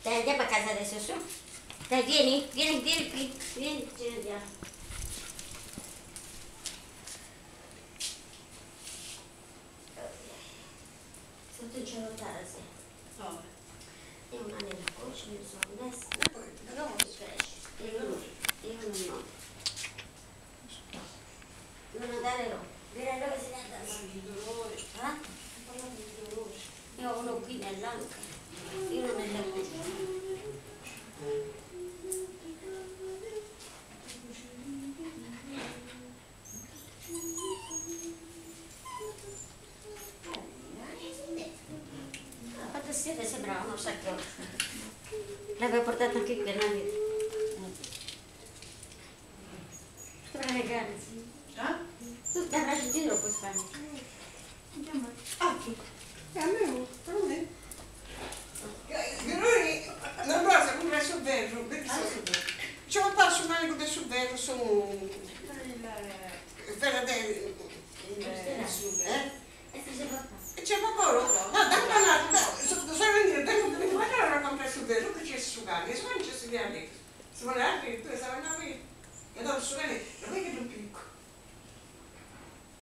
Dai, andiamo a casa adesso, su. Dai, vieni qui. Vieni, ci andiamo. Sotto il cielo tarsi. No. Io una nella voce mi sono messa. No, Io no. Non andare là. Dire dove si andava. di dolore. Io ho uno qui nell'anca. Io non nella voce. Quando siete sembrava uno sacco. L'avevo portato anche qui alla vita. Sembra le gare. Tu ti avrai in giro quest'anno. Andiamo. Ah, a me, per me. Noi, non basta comprare sul vetro, perché sul vetro. C'è un passo un manico del sul vetro, sono... E c'è vapore? No, dammi una... Sono venuto, ma allora comprare sul vetro, che c'è su cane, se non c'è su cane. Se vuole anche, tu sai, no, e dopo su cane,